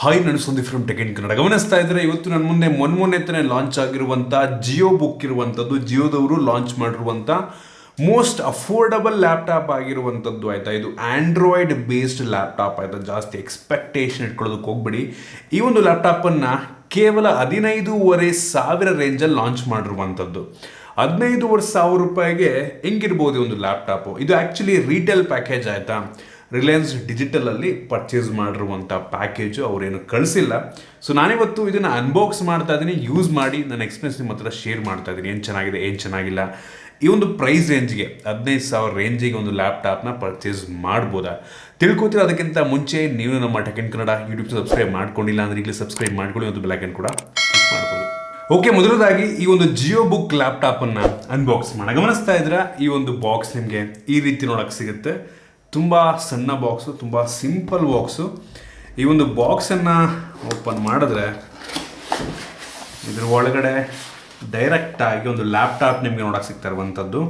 Hi ನಾನು Sandeep from tech in Kannada. ಗಮನಿಸ್ತಾ ಇದ್ರೆ ಇವತ್ತು ನನ್ನ ಮುಂದೆ ಮೊನ್ನೆ ಲಾಂಚ್ ಆಗಿರುವಂಥ ಜಿಯೋ ಬುಕ್ ಇರುವಂಥದ್ದು, ಜಿಯೋದವರು ಲಾಂಚ್ ಮಾಡಿರುವಂಥ ಮೋಸ್ಟ್ ಅಫೋರ್ಡಬಲ್ ಲ್ಯಾಪ್ಟಾಪ್ ಆಗಿರುವಂಥದ್ದು ಆಯಿತಾ. ಇದು ಆಂಡ್ರಾಯ್ಡ್ ಬೇಸ್ಡ್ ಲ್ಯಾಪ್ಟಾಪ್ ಆಯಿತಾ. ಜಾಸ್ತಿ ಎಕ್ಸ್ಪೆಕ್ಟೇಷನ್ ಇಟ್ಕೊಳ್ಳೋದಕ್ಕೆ ಹೋಗ್ಬಿಡಿ. ಈ ಒಂದು ಲ್ಯಾಪ್ಟಾಪನ್ನು ಕೇವಲ 15,500 ರೇಂಜಲ್ಲಿ ಲಾಂಚ್ ಮಾಡಿರುವಂಥದ್ದು. 15,500 ರೂಪಾಯಿಗೆ ಹೆಂಗಿರ್ಬೋದು ಒಂದು ಲ್ಯಾಪ್ಟಾಪು. ಇದು ಆ್ಯಕ್ಚುಲಿ ರೀಟೇಲ್ ಪ್ಯಾಕೇಜ್ ಆಯಿತಾ. ರಿಲಯನ್ಸ್ ಡಿಜಿಟಲಲ್ಲಿ ಪರ್ಚೇಸ್ ಮಾಡಿರುವಂಥ ಪ್ಯಾಕೇಜು ಅವರೇನು ಕಳಿಸಿಲ್ಲ. ಸೊ ನಾನಿವತ್ತು ಇದನ್ನು ಅನ್ಬಾಕ್ಸ್ ಮಾಡ್ತಾ ಇದ್ದೀನಿ, ಯೂಸ್ ಮಾಡಿ ನನ್ನ ಎಕ್ಸ್ಪೀರಿಯನ್ಸ್ ನಿಮ್ಮ ಹತ್ರ ಶೇರ್ ಮಾಡ್ತಾ ಇದ್ದೀನಿ. ಏನು ಚೆನ್ನಾಗಿದೆ, ಏನು ಚೆನ್ನಾಗಿಲ್ಲ. ಈ ಒಂದು ಪ್ರೈಸ್ ರೇಂಜ್ಗೆ 15,000 ರೇಂಜಿಗೆ ಒಂದು ಲ್ಯಾಪ್ಟಾಪ್ನ ಪರ್ಚೇಸ್ ಮಾಡ್ಬೋದಾ ತಿಳ್ಕೊತೀರ. ಅದಕ್ಕಿಂತ ಮುಂಚೆ ನೀವು ನಮ್ಮ tech in Kannada YouTube subscribe ಮಾಡ್ಕೊಂಡಿಲ್ಲ ಅಂದರೆ ಈಗಲೇ ಸಬ್ಸ್ಕ್ರೈಬ್ ಮಾಡ್ಕೊಳ್ಳಿ, ಒಂದು ಬೆಲ್ ಐಕಾನ್ ಕೂಡ ಕ್ಲಿಕ್ ಮಾಡ್ಬೋದು. ಓಕೆ, ಮೊದಲದಾಗಿ ಈ ಒಂದು ಜಿಯೋ ಬುಕ್ ಲ್ಯಾಪ್ಟಾಪನ್ನು ಅನ್ಬಾಕ್ಸ್ ಮಾಡೋಣ. ಗಮನಿಸ್ತಾ ಇದ್ರೆ ಈ ಒಂದು ಬಾಕ್ಸ್ ನಿಮಗೆ ಈ ರೀತಿ ನೋಡೋಕ್ಕೆ ಸಿಗುತ್ತೆ. ತುಂಬ ಸಣ್ಣ ಬಾಕ್ಸು, ತುಂಬ ಸಿಂಪಲ್ ಬಾಕ್ಸು. ಈ ಒಂದು ಬಾಕ್ಸನ್ನು ಓಪನ್ ಮಾಡಿದ್ರೆ ಇದ್ರ ಒಳಗಡೆ ಡೈರೆಕ್ಟಾಗಿ ಒಂದು ಲ್ಯಾಪ್ಟಾಪ್ ನಿಮಗೆ ನೋಡೋಕ್ಕೆ ಸಿಗ್ತಾ ಇರುವಂಥದ್ದು.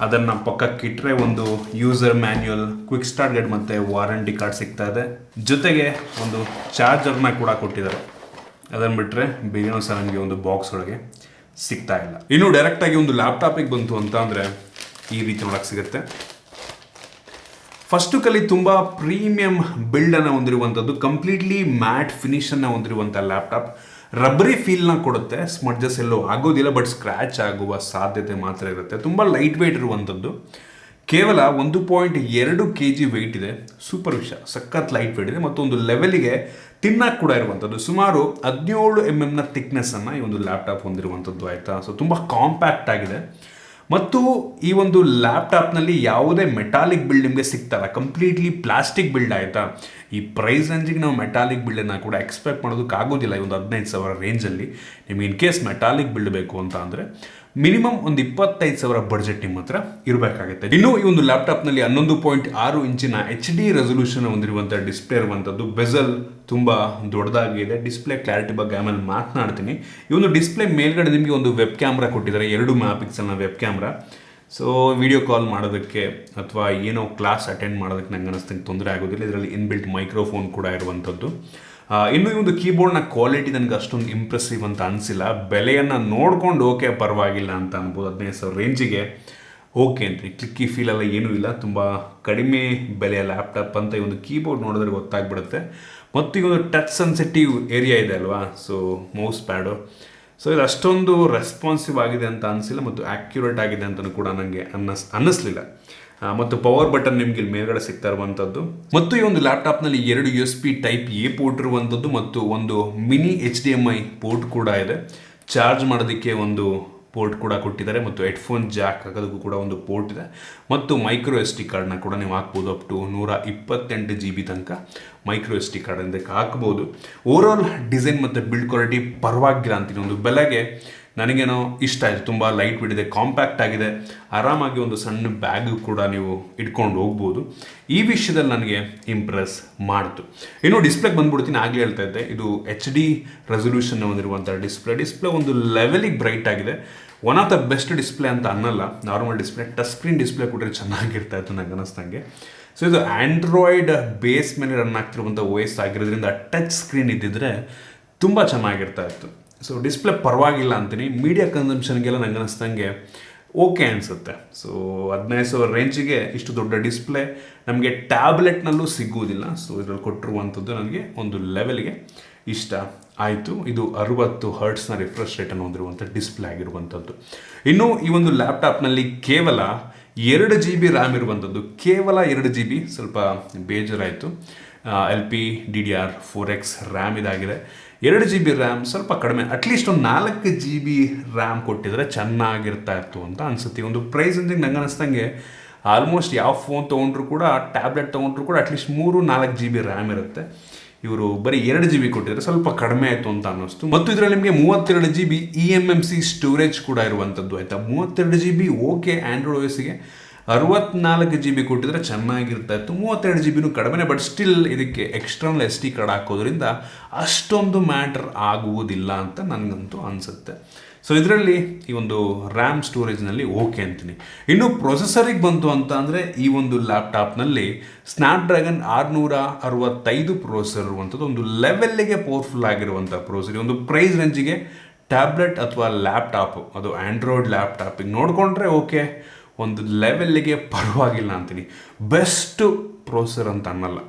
ಅದನ್ನು ಪಕ್ಕಕ್ಕಿಟ್ಟರೆ ಒಂದು user manual, quick start guide ಮತ್ತು ವಾರಂಟಿ ಕಾರ್ಡ್ ಸಿಗ್ತಾ ಇದೆ. ಜೊತೆಗೆ ಒಂದು ಚಾರ್ಜರ್ನ ಕೂಡ ಕೊಟ್ಟಿದ್ದಾರೆ. ಅದನ್ನು ಬಿಟ್ಟರೆ ಬೇರೆನೂ ಸಹ ನನಗೆ ಒಂದು ಬಾಕ್ಸ್ ಒಳಗೆ ಸಿಗ್ತಾ ಇಲ್ಲ. ಇನ್ನು ಡೈರೆಕ್ಟಾಗಿ ಒಂದು ಲ್ಯಾಪ್ಟಾಪಿಗೆ ಬಂತು ಅಂತ ಅಂದರೆ ಈ ರೀತಿ ನೋಡೋಕ್ಕೆ ಸಿಗುತ್ತೆ. ಫಸ್ಟು ಕಲಿ ತುಂಬ ಪ್ರೀಮಿಯಂ ಬಿಲ್ಡನ್ನು ಹೊಂದಿರುವಂಥದ್ದು, ಕಂಪ್ಲೀಟ್ಲಿ ಮ್ಯಾಟ್ ಫಿನಿಷನ್ನು ಹೊಂದಿರುವಂಥ ಲ್ಯಾಪ್ಟಾಪ್. ರಬ್ಬರಿ ಫೀಲ್ನ ಕೊಡುತ್ತೆ, ಸ್ಮಡ್ಜಸ್ ಎಲ್ಲೋ ಆಗೋದಿಲ್ಲ, ಬಟ್ ಸ್ಕ್ರ್ಯಾಚ್ ಆಗುವ ಸಾಧ್ಯತೆ ಮಾತ್ರ ಇರುತ್ತೆ. ತುಂಬ ಲೈಟ್ ವೆಯ್ಟ್ ಇರುವಂಥದ್ದು, ಕೇವಲ 1.2 kg ವೆಯ್ಟ್ ಇದೆ. ಸೂಪರ್ ವಿಷಯ, ಸಖತ್ ಲೈಟ್ ವೆಯ್ಟ್ ಇದೆ ಮತ್ತು ಒಂದು ಲೆವೆಲಿಗೆ ತಿನ್ನಾಗಿ ಕೂಡ ಇರುವಂಥದ್ದು. ಸುಮಾರು 17 mm ಥಿಕ್ನೆಸ್ಸನ್ನು ಈ ಒಂದು ಲ್ಯಾಪ್ಟಾಪ್ ಹೊಂದಿರುವಂಥದ್ದು ಆಯಿತಾ. ಸೊ ತುಂಬ ಕಾಂಪ್ಯಾಕ್ಟ್ ಆಗಿದೆ ಮತ್ತು ಈ ಒಂದು ಲ್ಯಾಪ್ಟಾಪ್ನಲ್ಲಿ ಯಾವುದೇ ಮೆಟಾಲಿಕ್ ಬಿಲ್ಡ್ ನಿಮಗೆ ಸಿಗ್ತಲ್ಲ, ಕಂಪ್ಲೀಟ್ಲಿ ಪ್ಲಾಸ್ಟಿಕ್ ಬಿಲ್ಡ್ ಆಯಿತಾ. ಈ ಪ್ರೈಸ್ ರೇಂಜಿಗೆ ನಾವು ಮೆಟಾಲಿಕ್ ಬಿಲ್ಡನ್ನು ಕೂಡ ಎಕ್ಸ್ಪೆಕ್ಟ್ ಮಾಡೋದಕ್ಕಾಗೋದಿಲ್ಲ. ಈ ಒಂದು 15,000 ರೇಂಜಲ್ಲಿ ನಿಮಗೆ ಇನ್ ಕೇಸ್ ಮೆಟಾಲಿಕ್ ಬಿಲ್ಡ್ ಬೇಕು ಅಂತ ಅಂದರೆ ಮಿನಿಮಮ್ ಒಂದು 25,000 ಬಡ್ಜೆಟ್ ನಿಮ್ಮ ಹತ್ರ ಇರಬೇಕಾಗುತ್ತೆ. ಇನ್ನು ಈ ಒಂದು ಲ್ಯಾಪ್ಟಾಪ್ನಲ್ಲಿ 11.6 ಇಂಚಿನ HD ರೆಸೊಲ್ಯೂಷನ್ ಹೊಂದಿರುವಂಥ ಡಿಸ್ಪ್ಲೇ ಇರುವಂಥದ್ದು. ಬೆಸಲ್ ತುಂಬ ದೊಡ್ಡದಾಗಿದೆ. ಡಿಸ್ಪ್ಲೇ ಕ್ಲಾರಿಟಿ ಬಗ್ಗೆ ಆಮೇಲೆ ಮಾತನಾಡ್ತೀನಿ. ಈ ಒಂದು ಡಿಸ್ಪ್ಲೇ ಮೇಲ್ಗಡೆ ನಿಮಗೆ ಒಂದು ವೆಬ್ ಕ್ಯಾಮ್ರಾ ಕೊಟ್ಟಿದ್ದಾರೆ, 2 MP web camera. So video call ಮಾಡೋದಕ್ಕೆ ಅಥವಾ ಏನೋ ಕ್ಲಾಸ್ ಅಟೆಂಡ್ ಮಾಡೋದಕ್ಕೆ ನಂಗೆ ಅನ್ನಿಸ್ತಂಗೆ ತೊಂದರೆ ಆಗೋದಿಲ್ಲ. ಇದರಲ್ಲಿ ಇನ್ಬಿಲ್ಟ್ ಮೈಕ್ರೋಫೋನ್ ಕೂಡ ಇರುವಂಥದ್ದು. ಇನ್ನು ಈ ಒಂದು ಕೀಬೋರ್ಡ್ನ ಕ್ವಾಲಿಟಿ ನನಗೆ ಅಷ್ಟೊಂದು ಇಂಪ್ರೆಸಿವ್ ಅಂತ ಅನಿಸಿಲ್ಲ. ಬೆಲೆಯನ್ನು ನೋಡ್ಕೊಂಡು ಓಕೆ ಪರವಾಗಿಲ್ಲ ಅಂತ ಅನ್ಬೋದು. 15,000 ರೇಂಜಿಗೆ ಓಕೆ ಅಂತೀನಿ. ಕ್ಲಿಕ್ಕಿ ಫೀಲೆಲ್ಲ ಏನೂ ಇಲ್ಲ, ತುಂಬ ಕಡಿಮೆ ಬೆಲೆಯ ಲ್ಯಾಪ್ಟಾಪ್ ಅಂತ ಈ ಒಂದು ಕೀಬೋರ್ಡ್ ನೋಡಿದ್ರೆ ಗೊತ್ತಾಗ್ಬಿಡುತ್ತೆ. ಮತ್ತು ಈ ಒಂದು ಟಚ್ ಸೆನ್ಸಿಟಿವ್ ಏರಿಯಾ ಇದೆ ಅಲ್ವಾ, ಸೊ ಮೌಸ್ ಪ್ಯಾಡು. ಸೊ ಇದು ಅಷ್ಟೊಂದು ರೆಸ್ಪಾನ್ಸಿವ್ ಆಗಿದೆ ಅಂತ ಅನಿಸಿಲ್ಲ ಮತ್ತು ಆ್ಯಕ್ಯುರೇಟ್ ಆಗಿದೆ ಅಂತಲೂ ಕೂಡ ನನಗೆ ಅನ್ನಿಸ್ಲಿಲ್ಲ. ಮತ್ತು ಪವರ್ ಬಟನ್ ನಿಮಗೆ ಇಲ್ಲಿ ಮೇಲ್ಗಡೆ ಸಿಗ್ತಾ ಇರುವಂಥದ್ದು. ಮತ್ತು ಈ ಒಂದು ಲ್ಯಾಪ್ಟಾಪ್ನಲ್ಲಿ 2 USB ಟೈಪ್ ಎ ಪೋರ್ಟ್ ಇರುವಂಥದ್ದು ಮತ್ತು ಒಂದು ಮಿನಿ HDMI ಪೋರ್ಟ್ ಕೂಡ ಇದೆ. ಚಾರ್ಜ್ ಮಾಡೋದಕ್ಕೆ ಒಂದು ಪೋರ್ಟ್ ಕೂಡ ಕೊಟ್ಟಿದ್ದಾರೆ ಮತ್ತು ಹೆಡ್ಫೋನ್ ಜಾಕ್ ಹಾಕೋದಕ್ಕೂ ಕೂಡ ಒಂದು ಪೋರ್ಟ್ ಇದೆ ಮತ್ತು ಮೈಕ್ರೋ SD ಕಾರ್ಡ್ನ ಕೂಡ ನೀವು ಹಾಕ್ಬೋದು. ಅಪ್ ಟು 128 GB ತನಕ ಮೈಕ್ರೋ SD ಕಾರ್ಡ್ ಹಾಕ್ಬೋದು. ಓವರಾಲ್ ಡಿಸೈನ್ ಮತ್ತು ಬಿಲ್ಡ್ ಕ್ವಾಲಿಟಿ ಪರವಾಗಿಲ್ಲ ಅಂತೀನಿ. ಒಂದು ಬೆಲೆಗೆ ನನಗೇನೋ ಇಷ್ಟ ಆಯಿತು. ತುಂಬ ಲೈಟ್ ವೆಯ್ಟ್ ಇದೆ, ಕಾಂಪ್ಯಾಕ್ಟ್ ಆಗಿದೆ, ಆರಾಮಾಗಿ ಒಂದು ಸಣ್ಣ ಬ್ಯಾಗು ಕೂಡ ನೀವು ಇಟ್ಕೊಂಡು ಹೋಗ್ಬೋದು. ಈ ವಿಷಯದಲ್ಲಿ ನನಗೆ ಇಂಪ್ರೆಸ್ ಮಾಡಿತು. ಇನ್ನು ಡಿಸ್ಪ್ಲೇಗೆ ಬಂದ್ಬಿಡ್ತೀನಿ. ಆಗಲೇ ಹೇಳ್ತಾ ಇದ್ದೆ, ಇದು HD ರೆಸೊಲ್ಯೂಷನ್ ಹೊಂದಿರುವಂಥ ಡಿಸ್ಪ್ಲೇ ಒಂದು ಲೆವೆಲಿಗೆ ಬ್ರೈಟ್ ಆಗಿದೆ. One of the best display ಅಂತ ಅನ್ನಲ್ಲ, normal display. Touch screen display ಕೊಟ್ಟರೆ ಚೆನ್ನಾಗಿರ್ತಾ ಇತ್ತು ನನಗೆ ಅನ್ನಿಸ್ದಂಗೆ. ಸೊ ಇದು ಆ್ಯಂಡ್ರಾಯ್ಡ್ ಬೇಸ್ ಮೇಲೆ ರನ್ ಆಗ್ತಿರುವಂಥ OS ಆಗಿರೋದ್ರಿಂದ ಟಚ್ ಸ್ಕ್ರೀನ್ ಇದ್ದಿದ್ರೆ ತುಂಬ ಚೆನ್ನಾಗಿರ್ತಾ ಇತ್ತು. ಸೊ ಡಿಸ್ಪ್ಲೇ ಪರವಾಗಿಲ್ಲ ಅಂತೀನಿ. ಮೀಡಿಯಾ ಕನ್ಸಂಪ್ಷನ್ಗೆಲ್ಲ ನಂಗೆ ಅನ್ನಿಸ್ದಂಗೆ ಓಕೆ ಅನಿಸುತ್ತೆ. ಸೊ 15,000 ರೇಂಜಿಗೆ ಇಷ್ಟು ದೊಡ್ಡ ಡಿಸ್ಪ್ಲೇ ನಮಗೆ ಟ್ಯಾಬ್ಲೆಟ್ನಲ್ಲೂ ಸಿಗುವುದಿಲ್ಲ. ಸೊ ಇದರಲ್ಲಿ ಕೊಟ್ಟಿರುವಂಥದ್ದು ನನಗೆ ಒಂದು ಲೆವೆಲ್ಗೆ ಇಷ್ಟ ಆಯಿತು. ಇದು 60 Hz ರಿಫ್ರೆಶ್ ರೇಟನ್ನು ಹೊಂದಿರುವಂಥ ಡಿಸ್ಪ್ಲೇ ಆಗಿರುವಂಥದ್ದು. ಇನ್ನು ಈ ಒಂದು ಲ್ಯಾಪ್ಟಾಪ್ನಲ್ಲಿ ಕೇವಲ 2 GB ರ್ಯಾಮ್ ಇರುವಂಥದ್ದು. ಕೇವಲ 2 GB, ಸ್ವಲ್ಪ ಬೇಜಾರಾಯಿತು. LPDDR4X ರ್ಯಾಮ್ ಇದಾಗಿದೆ. 2 GB ರ್ಯಾಮ್ ಸ್ವಲ್ಪ ಕಡಿಮೆ. ಅಟ್ಲೀಸ್ಟ್ ಒಂದು 4 GB ರ್ಯಾಮ್ ಕೊಟ್ಟಿದ್ರೆ ಚೆನ್ನಾಗಿರ್ತಾ ಇತ್ತು ಅಂತ ಅನಿಸುತ್ತೆ. ಒಂದು ಪ್ರೈಸ್ ಅಂದ್ರೆ ನಂಗೆ ಅನ್ನಿಸ್ದಂಗೆ ಆಲ್ಮೋಸ್ಟ್ ಯಾವ ಫೋನ್ ತೊಗೊಂಡ್ರು ಕೂಡ, ಟ್ಯಾಬ್ಲೆಟ್ ತೊಗೊಂಡ್ರು ಕೂಡ ಅಟ್ಲೀಸ್ಟ್ 3-4 GB ರ್ಯಾಮ್ ಇರುತ್ತೆ. ಇವರು ಬರೀ 2 GB ಕೊಟ್ಟಿದ್ರೆ ಸ್ವಲ್ಪ ಕಡಿಮೆ ಆಯಿತು ಅಂತ ಅನ್ನಿಸ್ತು. ಮತ್ತು ಇದರಲ್ಲಿ ನಿಮಗೆ 32 GB eMMC ಸ್ಟೋರೇಜ್ ಕೂಡ ಇರುವಂಥದ್ದು ಆಯಿತಾ. 32 GB ಓಕೆ ಆ್ಯಂಡ್ರಾಯ್ಡ್ OSಗೆ. 64 GB ಕೊಟ್ಟಿದ್ರೆ ಚೆನ್ನಾಗಿರ್ತಾ ಇತ್ತು. 32 GB ಕಡಿಮೆ, ಬಟ್ ಸ್ಟಿಲ್ ಇದಕ್ಕೆ ಎಕ್ಸ್ಟರ್ನಲ್ SD ಕಾರ್ಡ್ ಹಾಕೋದ್ರಿಂದ ಅಷ್ಟೊಂದು ಮ್ಯಾಟ್ರ್ ಆಗುವುದಿಲ್ಲ ಅಂತ ನನಗಂತೂ ಅನಿಸುತ್ತೆ. ಸೊ ಇದರಲ್ಲಿ ಈ ಒಂದು ರ್ಯಾಮ್ ಸ್ಟೋರೇಜ್ನಲ್ಲಿ ಓಕೆ ಅಂತೀನಿ. ಇನ್ನು ಪ್ರೊಸೆಸರಿಗೆ ಬಂತು ಅಂತ ಅಂದರೆ ಈ ಒಂದು ಲ್ಯಾಪ್ಟಾಪ್ನಲ್ಲಿ ಸ್ನ್ಯಾಪ್ಡ್ರ್ಯಾಗನ್ 665 ಪ್ರೊಸೆಸರ್ ಇರುವಂಥದ್ದು ಒಂದು ಲೆವೆಲ್ಗೆ ಪವರ್ಫುಲ್ ಆಗಿರುವಂಥ ಪ್ರೊಸೆಸರ್. ಒಂದು ಪ್ರೈಸ್ ರೇಂಜಿಗೆ ಟ್ಯಾಬ್ಲೆಟ್ ಅಥವಾ ಲ್ಯಾಪ್ಟಾಪು, ಅದು ಆ್ಯಂಡ್ರಾಯ್ಡ್ ಲ್ಯಾಪ್ಟಾಪಿಗೆ ನೋಡಿಕೊಂಡ್ರೆ ಓಕೆ, ಒಂದು ಲೆವೆಲ್ಗೆ ಪರವಾಗಿಲ್ಲ ಅಂತೀನಿ. ಬೆಸ್ಟು ಪ್ರೊಸೆಸರ್ ಅಂತ ಅನ್ನಲ್ಲ.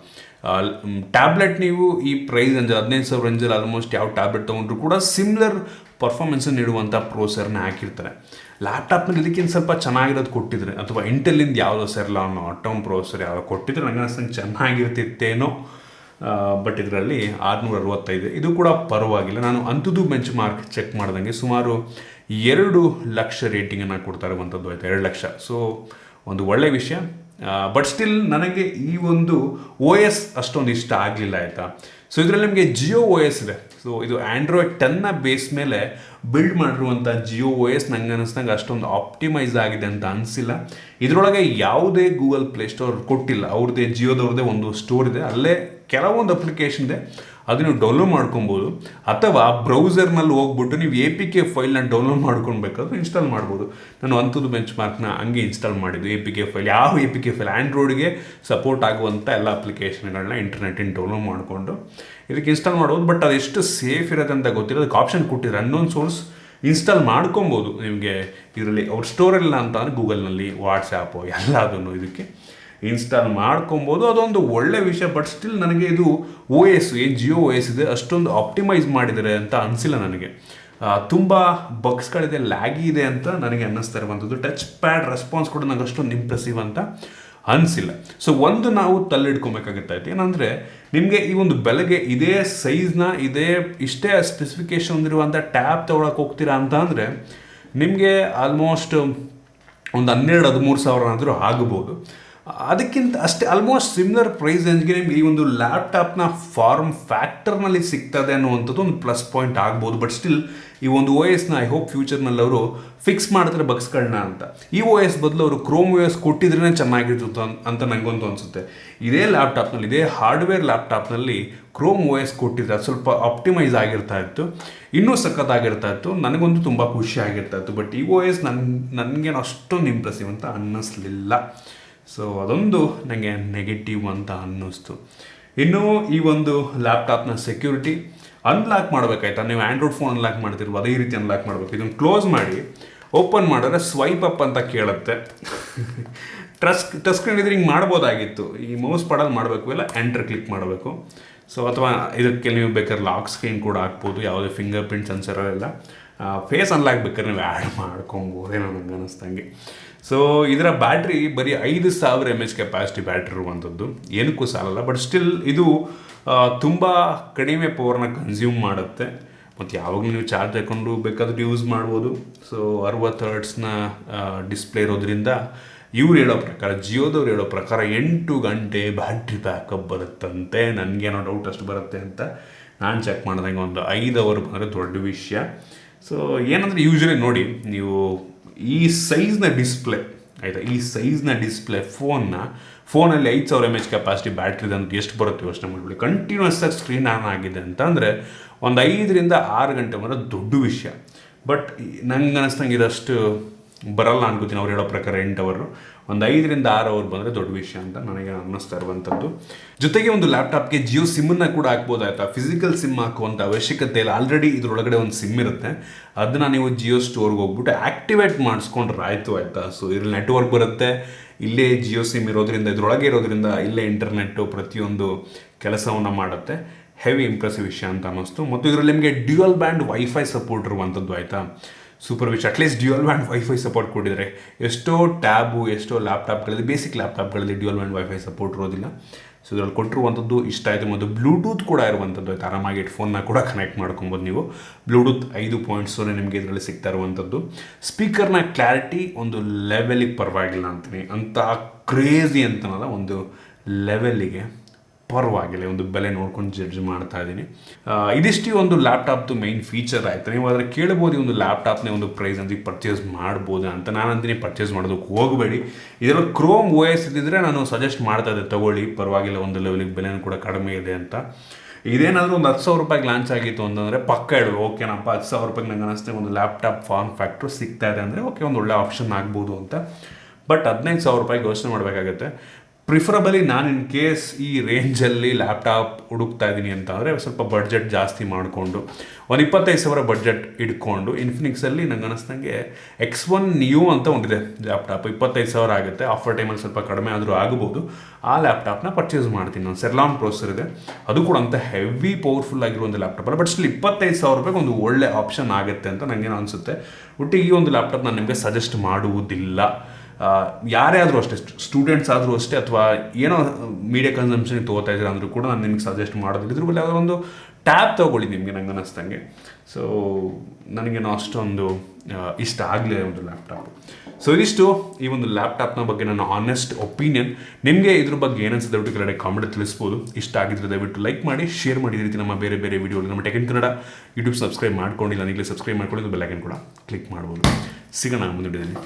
ಟ್ಯಾಬ್ಲೆಟ್ ನೀವು ಈ ಪ್ರೈಸ್ ರೇಂಜ್ 15,000 ರೇಂಜಲ್ಲಿ ಆಲ್ಮೋಸ್ಟ್ ಯಾವ ಟ್ಯಾಬ್ಲೆಟ್ ತೊಗೊಂಡ್ರು ಕೂಡ ಸಿಮಿಲರ್ ಪರ್ಫಾರ್ಮೆನ್ಸನ್ನು ನೀಡುವಂಥ ಪ್ರೊಸೆಸರ್ನ ಹಾಕಿರ್ತಾರೆ. ಲ್ಯಾಪ್ಟಾಪ್ನಲ್ಲಿ ಇದಕ್ಕಿಂತ ಸ್ವಲ್ಪ ಚೆನ್ನಾಗಿರೋದು ಕೊಟ್ಟಿದ್ರೆ, ಅಥವಾ ಇಂಟೆಲಿಂದ ಯಾವುದೋ ಸೆರ್ಲಾನ್ ಅಟೋಮ್ ಪ್ರೊಸೆಸರ್ ಯಾವುದೋ ಕೊಟ್ಟಿದ್ರೆ ನನಗೆ ಅನಿಸ್ತಂಗೆ ಚೆನ್ನಾಗಿರ್ತಿತ್ತೇನೋ. ಬಟ್ ಇದರಲ್ಲಿ 665 ಇದು ಕೂಡ ಪರವಾಗಿಲ್ಲ. ನಾನು ಅಂಥದ್ದು ಬೆಂಚ್ ಮಾರ್ಕ್ ಚೆಕ್ ಮಾಡ್ದಂಗೆ ಸುಮಾರು 2 ಲಕ್ಷ ರೇಟಿಂಗನ್ನು ಕೊಡ್ತಾ ಇರುವಂಥದ್ದು ಆಯಿತು, 2 ಲಕ್ಷ. ಸೊ ಒಂದು ಒಳ್ಳೆಯ ವಿಷಯ. ಬಟ್ ಸ್ಟಿಲ್ ನನಗೆ ಈ ಒಂದು OS ಅಷ್ಟೊಂದು ಇಷ್ಟ ಆಗಲಿಲ್ಲ ಆಯಿತಾ. ಸೊ ಇದರಲ್ಲಿ ನಿಮಗೆ JioOS ಇದೆ. ಸೊ ಇದು ಆ್ಯಂಡ್ರಾಯ್ಡ್ 10ನ ಬೇಸ್ ಮೇಲೆ ಬಿಲ್ಡ್ ಮಾಡಿರುವಂಥ JioOS ನಂಗೆ ಅನ್ನಿಸ್ದಂಗೆ ಅಷ್ಟೊಂದು ಆಪ್ಟಿಮೈಸ್ ಆಗಿದೆ ಅಂತ ಅನಿಸಿಲ್ಲ. ಇದರೊಳಗೆ ಯಾವುದೇ ಗೂಗಲ್ ಪ್ಲೇಸ್ಟೋರ್ ಕೊಟ್ಟಿಲ್ಲ. ಅವ್ರದ್ದೇ ಜಿಯೋದವ್ರದ್ದೇ ಒಂದು ಸ್ಟೋರ್ ಇದೆ, ಅಲ್ಲೇ ಕೆಲವೊಂದು ಅಪ್ಲಿಕೇಶನ್ ಇದೆ, ಅದನ್ನು ಡೌನ್ಲೋಡ್ ಮಾಡ್ಕೊಬೋದು. ಅಥವಾ ಬ್ರೌಸರ್ನಲ್ಲಿ ಹೋಗ್ಬಿಟ್ಟು ನೀವು APK ಫೈಲ್ನ ಡೌನ್ಲೋಡ್ ಮಾಡ್ಕೊಳ್ಬೇಕಾದ್ರೆ ಇನ್ಸ್ಟಾಲ್ ಮಾಡ್ಬೋದು. ನಾನು ಅಂಥದ್ದು ಬೆಂಚ್ ಮಾರ್ಕ್ನ ಹಂಗೆ ಇನ್ಸ್ಟಾಲ್ ಮಾಡಿದ್ದು. APK ಫೈಲ್, ಯಾವ APK ಫೈಲ್ ಆ್ಯಂಡ್ರಾಯ್ಡ್ಗೆ ಸಪೋರ್ಟ್ ಆಗುವಂಥ ಎಲ್ಲ ಅಪ್ಲಿಕೇಶನ್ಗಳನ್ನ ಇಂಟರ್ನೆಟ್ಟಿನ ಡೌನ್ಲೋಡ್ ಮಾಡಿಕೊಂಡು ಇದಕ್ಕೆ ಇನ್ಸ್ಟಾಲ್ ಮಾಡ್ಬೋದು. ಬಟ್ ಅದು ಎಷ್ಟು ಸೇಫ್ ಇರುತ್ತೆ ಅಂತ ಗೊತ್ತಿಲ್ಲ. ಅದಕ್ಕೆ ಆಪ್ಷನ್ ಕೊಟ್ಟಿದ್ದಾರೆ, ಅನ್ನೋನ್ ಸೋರ್ಸ್ ಇನ್ಸ್ಟಾಲ್ ಮಾಡ್ಕೊಬೋದು ನಿಮಗೆ. ಇದರಲ್ಲಿ ಅವ್ರ ಸ್ಟೋರಿಲ್ಲ ಅಂತ ಅಂದರೆ ಗೂಗಲ್ನಲ್ಲಿ ವಾಟ್ಸ್ಯಾಪು ಎಲ್ಲದನ್ನು ಇದಕ್ಕೆ ಇನ್ಸ್ಟಾಲ್ ಮಾಡ್ಕೊಬೋದು. ಅದೊಂದು ಒಳ್ಳೆ ವಿಷಯ. ಬಟ್ ಸ್ಟಿಲ್ ನನಗೆ ಇದು OS ಏನು JioOS ಇದೆ ಅಷ್ಟೊಂದು ಆಪ್ಟಿಮೈಸ್ ಮಾಡಿದ್ದಾರೆ ಅಂತ ಅನಿಸಿಲ್ಲ ನನಗೆ. ತುಂಬ ಬಗ್ಸ್ಗಳಿದೆ, ಲ್ಯಾಗಿ ಇದೆ ಅಂತ ನನಗೆ ಅನ್ನಿಸ್ತಾ ಇರುವಂಥದ್ದು. ಟಚ್ ಪ್ಯಾಡ್ ರೆಸ್ಪಾನ್ಸ್ ಕೂಡ ನನಗೆ ಅಷ್ಟೊಂದು ಇಂಪ್ರೆಸಿವ್ ಅಂತ ಅನಿಸಿಲ್ಲ. ಸೊ ಒಂದು ನಾವು ತಲ್ಲಿಡ್ಕೊಬೇಕಾಗತ್ತೈತೆ ಏನಂದರೆ, ನಿಮಗೆ ಈ ಒಂದು ಬೆಲೆಗೆ ಇದೇ ಸೈಜ್ನ ಇಷ್ಟೇ ಸ್ಪೆಸಿಫಿಕೇಶನ್ ಹೊಂದಿರುವಂಥ ಟ್ಯಾಬ್ ತೊಗೊಳಕ್ಕೆ ಹೋಗ್ತೀರಾ ಅಂತ ಅಂದರೆ ನಿಮಗೆ ಆಲ್ಮೋಸ್ಟ್ ಒಂದು 12-13 ಸಾವಿರ ಆದರೂ ಆಗ್ಬೋದು. ಅದಕ್ಕಿಂತ ಅಷ್ಟೇ ಆಲ್ಮೋಸ್ಟ್ ಸಿಮಿಲರ್ ಪ್ರೈಸ್ ರೇಂಜ್ಗೆ ನಿಮ್ಗೆ ಈ ಒಂದು ಲ್ಯಾಪ್ಟಾಪ್ನ ಫಾರ್ಮ್ ಫ್ಯಾಕ್ಟರ್ನಲ್ಲಿ ಸಿಗ್ತದೆ ಅನ್ನುವಂಥದ್ದು ಒಂದು ಪ್ಲಸ್ ಪಾಯಿಂಟ್ ಆಗ್ಬೋದು. ಬಟ್ ಸ್ಟಿಲ್ ಈ ಒಂದು OSನ ಐ ಹೋಪ್ ಫ್ಯೂಚರ್ನಲ್ಲಿ ಅವರು ಫಿಕ್ಸ್ ಮಾಡ್ತಾರೆ ಬಗ್ಸ್ಗಳನ್ನ ಅಂತ. ಈ OS ಬದಲು ಅವರು ಕ್ರೋಮ್ OS ಕೊಟ್ಟಿದ್ರೇ ಚೆನ್ನಾಗಿರ್ತಿತ್ತು ಅಂತ ನನಗಂತೂ ಅನಿಸುತ್ತೆ. ಇದೇ ಲ್ಯಾಪ್ಟಾಪ್ನಲ್ಲಿ, ಇದೇ ಹಾರ್ಡ್ವೇರ್ ಲ್ಯಾಪ್ಟಾಪ್ನಲ್ಲಿ ಕ್ರೋಮ್ OS ಕೊಟ್ಟಿದ್ರೆ ಅದು ಸ್ವಲ್ಪ ಆಪ್ಟಿಮೈಸ್ ಆಗಿರ್ತಾ ಇತ್ತು, ಇನ್ನೂ ಸಖತ್ತಾಗಿರ್ತಾ ಇತ್ತು, ನನಗಂತೂ ತುಂಬ ಖುಷಿ ಆಗಿರ್ತಾ ಇತ್ತು. ಬಟ್ ಈ OS ನನಗೇನು ಅಷ್ಟೊಂದು ಇಂಪ್ರೆಸಿವ್ ಅಂತ ಅನ್ನಿಸ್ಲಿಲ್ಲ. ಸೊ ಅದೊಂದು ನನಗೆ ನೆಗೆಟಿವ್ ಅಂತ ಅನ್ನಿಸ್ತು. ಇನ್ನು ಈ ಒಂದು ಲ್ಯಾಪ್ಟಾಪ್ನ ಸೆಕ್ಯೂರಿಟಿ ಅನ್ಲಾಕ್ ಮಾಡಬೇಕಾಯ್ತಾ, ನೀವು ಆ್ಯಂಡ್ರಾಯ್ಡ್ ಫೋನ್ ಅನ್ಲಾಕ್ ಮಾಡ್ತಿರ್ಬೋದು ಅದೇ ರೀತಿ ಅನ್ಲಾಕ್ ಮಾಡಬೇಕು. ಇದನ್ನು ಕ್ಲೋಸ್ ಮಾಡಿ ಓಪನ್ ಮಾಡಿದ್ರೆ ಸ್ವೈಪ್ ಅಪ್ ಅಂತ ಕೇಳುತ್ತೆ. ಟಚ್ ಸ್ಕ್ರೀನ್ ಇದ್ರೆ ಹಿಂಗೆ ಮಾಡ್ಬೋದಾಗಿತ್ತು, ಈ ಮೌಸ್ ಪಡಲ್ಲಿ ಮಾಡಬೇಕು, ಇಲ್ಲ ಎಂಟರ್ ಕ್ಲಿಕ್ ಮಾಡಬೇಕು. ಸೊ ಅಥವಾ ಇದಕ್ಕೆ ನೀವು ಬೇಕಾದ್ರೆ ಲಾಕ್ ಸ್ಕ್ರೀನ್ ಕೂಡ ಹಾಕ್ಬೋದು, ಯಾವುದೇ ಫಿಂಗರ್ ಪ್ರಿಂಟ್ ಸೆನ್ಸರ್ ಎಲ್ಲ. ಫೇಸ್ ಅನ್ಲಾಕ್ ಬೇಕಾದ್ರೆ ನೀವು ಆ್ಯಡ್ ಮಾಡ್ಕೊಬೋದೇನೋ ನನಗೆ ಅನ್ನಿಸ್ದಂಗೆ. ಸೊ ಇದರ ಬ್ಯಾಟ್ರಿ ಬರೀ 5000 mAh ಕೆಪಾಸಿಟಿ ಬ್ಯಾಟ್ರಿ ಇರುವಂಥದ್ದು, ಏನಕ್ಕೂ ಸಾಲಲ್ಲ. ಬಟ್ ಸ್ಟಿಲ್ ಇದು ತುಂಬ ಕಡಿಮೆ ಪವರ್ನ ಕನ್ಸ್ಯೂಮ್ ಮಾಡುತ್ತೆ. ಮತ್ತು ಯಾವಾಗಲೂ ನೀವು ಚಾರ್ಜ್ ಹಾಕ್ಕೊಂಡು ಬೇಕಾದ್ರೆ ಯೂಸ್ ಮಾಡ್ಬೋದು. ಸೊ 60 ಹರ್ಟ್ಸ್ನ ಡಿಸ್ಪ್ಲೇ ಇರೋದ್ರಿಂದ ಇವ್ರು ಹೇಳೋ ಪ್ರಕಾರ, ಜಿಯೋದವ್ರು ಹೇಳೋ ಪ್ರಕಾರ 8 ಗಂಟೆ ಬ್ಯಾಟ್ರಿ ಬ್ಯಾಕಪ್ ಬರುತ್ತಂತೆ. ನನಗೇನೋ ಡೌಟ್ ಅಷ್ಟು ಬರುತ್ತೆ ಅಂತ. ನಾನು ಚೆಕ್ ಮಾಡಿದಂಗೆ ಒಂದು 5 ಅವರ್ ಬಂದರೆ ದೊಡ್ಡ ವಿಷಯ. ಸೊ ಏನಂದರೆ ಯೂಶ್ವಲಿ ನೋಡಿ, ನೀವು ಈ ಸೈಜ್ನ ಡಿಸ್ಪ್ಲೇ ಆಯಿತಾ, ಈ ಸೈಜ್ನ ಡಿಸ್ಪ್ಲೇ ಫೋನಲ್ಲಿ 5000 mAh ಕೆಪಾಸಿಟಿ ಬ್ಯಾಟ್ರಿ ಇದೆ ಅಂತ ಎಷ್ಟು ಬರುತ್ತೆ ಯೋಚನೆ ಮಾಡಿಬಿಡಿ. ಕಂಟಿನ್ಯೂಸ್ ಆಗಿ ಸ್ಕ್ರೀನ್ ಆನ್ ಆಗಿದೆ ಅಂತಂದರೆ ಒಂದು 5-6 ಗಂಟೆ ಬರೋ ದೊಡ್ಡ ವಿಷಯ. ಬಟ್ ನಂಗೆ ಅನ್ನಿಸ್ತಂಗೆ ಇದಷ್ಟು ಬರಲ್ಲ ಅನ್ಕೋತೀನಿ. ಅವ್ರು ಹೇಳೋ ಪ್ರಕಾರ 8 ಅವರು, ಒಂದು 5-6 ಅವರ್ ಬಂದರೆ ದೊಡ್ಡ ವಿಷಯ ಅಂತ ನನಗೆ ಅನ್ನಿಸ್ತಾ ಇರುವಂಥದ್ದು. ಜೊತೆಗೆ ಒಂದು ಲ್ಯಾಪ್ಟಾಪ್ಗೆ ಜಿಯೋ ಸಿಮ್ಮನ್ನು ಕೂಡ ಹಾಕ್ಬೋದಾಯ್ತಾ. ಫಿಸಿಕಲ್ ಸಿಮ್ ಹಾಕುವಂಥ ಅವಶ್ಯಕತೆ ಇಲ್ಲ. ಆಲ್ರೆಡಿ ಇದರೊಳಗಡೆ ಒಂದು ಸಿಮ್ ಇರುತ್ತೆ, ಅದನ್ನು ನೀವು ಜಿಯೋ ಸ್ಟೋರ್ಗೆ ಹೋಗ್ಬಿಟ್ಟು ಆ್ಯಕ್ಟಿವೇಟ್ ಮಾಡಿಸ್ಕೊಂಡ್ರೆ ಆಯಿತಾ. ಸೊ ಇದ್ರಲ್ಲಿ ನೆಟ್ವರ್ಕ್ ಬರುತ್ತೆ, ಇಲ್ಲೇ ಜಿಯೋ ಸಿಮ್ ಇರೋದ್ರಿಂದ, ಇದರೊಳಗೆ ಇರೋದ್ರಿಂದ ಇಲ್ಲೇ ಇಂಟರ್ನೆಟ್ಟು ಪ್ರತಿಯೊಂದು ಕೆಲಸವನ್ನು ಮಾಡುತ್ತೆ. ಹೆವಿ ಇಂಪ್ರೆಸಿವ್ ವಿಷಯ ಅಂತ ಅನ್ನಿಸ್ತು. ಮತ್ತು ಇದರಲ್ಲಿ ನಿಮಗೆ ಡ್ಯುಯಲ್ ಬ್ಯಾಂಡ್ ವೈಫೈ ಸಪೋರ್ಟ್ ಇರುವಂಥದ್ದು ಆಯಿತಾ. ಸೂಪರ್ ವಿಷಯ. At least dual band WiFi support ಕೊಟ್ಟಿದ್ದಾರೆ. ಎಷ್ಟೋ ಟ್ಯಾಬು, ಎಷ್ಟೋ ಲ್ಯಾಪ್ಟಾಪ್ಗಳಲ್ಲಿ, ಬೇಸಿಕ್ ಲ್ಯಾಪ್ಟಾಪ್ಗಳಲ್ಲಿ ಡ್ಯುಯಲ್ ಬ್ಯಾಂಡ್ ವೈಫೈ ಸಪೋರ್ಟ್ ಇರೋದಿಲ್ಲ. ಸೊ ಇದರಲ್ಲಿ ಕೊಟ್ಟಿರುವಂಥದ್ದು ಇಷ್ಟ ಆಯಿತು. ಮತ್ತು ಬ್ಲೂಟೂತ್ ಕೂಡ ಇರುವಂಥದ್ದು ಆಯ್ತು. ಆರಾಮಾಗಿ ಹೆಡ್ಫೋನ್ನ ಕೂಡ ಕನೆಕ್ಟ್ ಮಾಡ್ಕೊಬೋದು ನೀವು. ಬ್ಲೂಟೂತ್ 5.0 ನಿಮಗೆ ಇದರಲ್ಲಿ ಸಿಗ್ತಾ ಇರುವಂಥದ್ದು. ಸ್ಪೀಕರ್ನ ಕ್ಲಾರಿಟಿ ಒಂದು ಲೆವೆಲಿಗೆ ಪರವಾಗಿಲ್ಲ ಅಂತೀನಿ, ಅಂತ ಕ್ರೇಜಿ ಅಂತನಲ್ಲ, ಒಂದು ಲೆವೆಲ್ಲಿಗೆ ಪರವಾಗಿಲ್ಲ. ಒಂದು ಬೆಲೆ ನೋಡ್ಕೊಂಡು ಜಡ್ಜ್ ಮಾಡ್ತಾ ಇದ್ದೀನಿ. ಇದಿಷ್ಟು ಒಂದು ಲ್ಯಾಪ್ಟಾಪ್ದು ಮೈನ್ ಫೀಚರ್ ಆಯಿತು. ನೀವು ಆದರೆ ಕೇಳ್ಬೋದು, ಒಂದು ಲ್ಯಾಪ್ಟಾಪ್ನೇ ಒಂದು ಪ್ರೈಸ್ ಅಂತ ಪರ್ಚೇಸ್ ಮಾಡ್ಬೋದು ಅಂತ. ನಾನು ಅಂತೀನಿ ಪರ್ಚೇಸ್ ಮಾಡೋದಕ್ಕೆ ಹೋಗಬೇಡಿ. ಇದರಲ್ಲಿ ಕ್ರೋಮ್ OS ಇದ್ದಿದ್ರೆ ನಾನು ಸಜೆಸ್ಟ್ ಮಾಡ್ತಾ ಇದ್ದೆ, ತೊಗೊಳ್ಳಿ ಪರವಾಗಿಲ್ಲ, ಒಂದು ಲೆವೆಲಿಗೆ ಬೆಲೆನೂ ಕೂಡ ಕಡಿಮೆ ಇದೆ ಅಂತ. ಇದೇನಾದರೂ ಒಂದು 10,000 ರೂಪಾಯಿಗೆ ಲಾಂಚ್ ಆಗಿತ್ತು ಅಂತಂದರೆ ಪಕ್ಕ ಹೇಳೋದು ಓಕೆನಪ್ಪ 10,000 ರೂಪಾಯಿಗೆ ನಂಗೆ ಅನಿಸ್ತೇ ಒಂದು ಲ್ಯಾಪ್ಟಾಪ್ ಫಾರ್ಮ್ ಫ್ಯಾಕ್ಟ್ರು ಸಿಗ್ತಾ ಇದೆ ಅಂದರೆ ಓಕೆ ಒಂದು ಒಳ್ಳೆ ಆಪ್ಷನ್ ಆಗ್ಬೋದು ಅಂತ. ಬಟ್ 15,000 ರೂಪಾಯಿಗೆ ಯೋಚನೆ ಮಾಡಬೇಕಾಗತ್ತೆ. ಪ್ರಿಫರಬಲಿ ನಾನು ಇನ್ ಕೇಸ್ ಈ ರೇಂಜಲ್ಲಿ ಲ್ಯಾಪ್ಟಾಪ್ ಹುಡುಕ್ತಾ ಇದ್ದೀನಿ ಅಂತ ಅಂದರೆ ಸ್ವಲ್ಪ ಬಡ್ಜೆಟ್ ಜಾಸ್ತಿ ಮಾಡಿಕೊಂಡು ಒಂದು 25,000 ಬಡ್ಜೆಟ್ ಇಟ್ಕೊಂಡು ಇನ್ಫಿನಿಕ್ಸಲ್ಲಿ ನಂಗೆ ಅನ್ನಿಸ್ದಂಗೆ X1 Neo ಅಂತ ಒಂದಿದೆ ಲ್ಯಾಪ್ಟಾಪ್, 25,000 ಆಗುತ್ತೆ. ಆಫರ್ ಟೈಮಲ್ಲಿ ಸ್ವಲ್ಪ ಕಡಿಮೆ ಆದರೂ ಆಗ್ಬೋದು. ಆ ಲ್ಯಾಪ್ಟಾಪ್ನ ಪರ್ಚೇಸ್ ಮಾಡ್ತೀನಿ ನಾನು. ಸೆರ್ಲಾನ್ ಪ್ರೊಸೆಸರ್ ಇದೆ, ಅದು ಕೂಡ ಅಂತ ಹೆವಿ ಪವರ್ಫುಲ್ ಆಗಿರುವಂಥ ಲ್ಯಾಪ್ಟಾಪ್ ಅಲ್ಲ, ಬಟ್ ಸ್ಟಿಲ್ 25,000 ರೂಪಾಯಿಗೆ ಒಂದು ಒಳ್ಳೆ ಆಪ್ಷನ್ ಆಗುತ್ತೆ ಅಂತ ನನಗೇನು ಅನಿಸುತ್ತೆ. ಒಟ್ಟಿಗೆ ಈ ಒಂದು ಲ್ಯಾಪ್ಟಾಪ್ ನಾನು ನಿಮಗೆ ಸಜೆಸ್ಟ್ ಮಾಡುವುದಿಲ್ಲ. ಯಾರೇ ಆದರೂ ಅಷ್ಟೇ, ಸ್ಟೂಡೆಂಟ್ಸ್ ಆದರೂ ಅಷ್ಟೇ, ಅಥವಾ ಏನೋ ಮೀಡಿಯಾ ಕನ್ಸಂಪ್ಷನ್ಗೆ ತೊಗೋತಾ ಇದ್ದೀರ ಅಂದರೂ ಕೂಡ ನಾನು ನಿಮಗೆ ಸಜೆಸ್ಟ್ ಮಾಡೋದಿಲ್ಲ. ಇದ್ರ ಮೇಲೆ ಯಾವುದೋ ಒಂದು ಟ್ಯಾಬ್ ತೊಗೊಳ್ಳಿ ನಿಮಗೆ, ನಂಗೆ ಅನ್ನಿಸ್ದಂಗೆ. ಸೊ ನನಗೇನೋ ಅಷ್ಟೊಂದು ಇಷ್ಟ ಆಗಲಿಲ್ಲ ಒಂದು ಲ್ಯಾಪ್ಟಾಪ್. ಸೊ ಇದಿಷ್ಟು ಈ ಒಂದು ಲ್ಯಾಪ್ಟಾಪ್ನ ಬಗ್ಗೆ ನನ್ನ ಆನೆಸ್ಟ್ ಒಪಿನಿಯನ್. ನಿಮಗೆ ಇದ್ರ ಬಗ್ಗೆ ಏನನ್ಸುತ್ತೆ ದಯವಿಟ್ಟು ಕೆಳಗಡೆ ಕಾಮೆಂಟ್ ತಿಳಿಸ್ಬೋದು. ಇಷ್ಟ ಆಗಿದ್ರೆ ದಯವಿಟ್ಟು ಲೈಕ್ ಮಾಡಿ, ಶೇರ್ ಮಾಡಿ. ಈ ರೀತಿ ನಮ್ಮ ಬೇರೆ ಬೇರೆ ವಿಡಿಯೋಗಳು ನಮ್ಮ tech in Kannada YouTube subscribe ಮಾಡ್ಕೊಂಡಿಲ್ಲ, ಈಗಲೇ ಸಬ್ಸ್ಕ್ರೈಬ್ ಮಾಡ್ಕೊಂಡು ಬೆಲ್ ಐಕನ್ ಕೂಡ ಕ್ಲಿಕ್ ಮಾಡ್ಬೋದು. ಸಿಗೋಣ ಮುಂದಿನ ವಿಡಿಯೋದಲ್ಲಿ.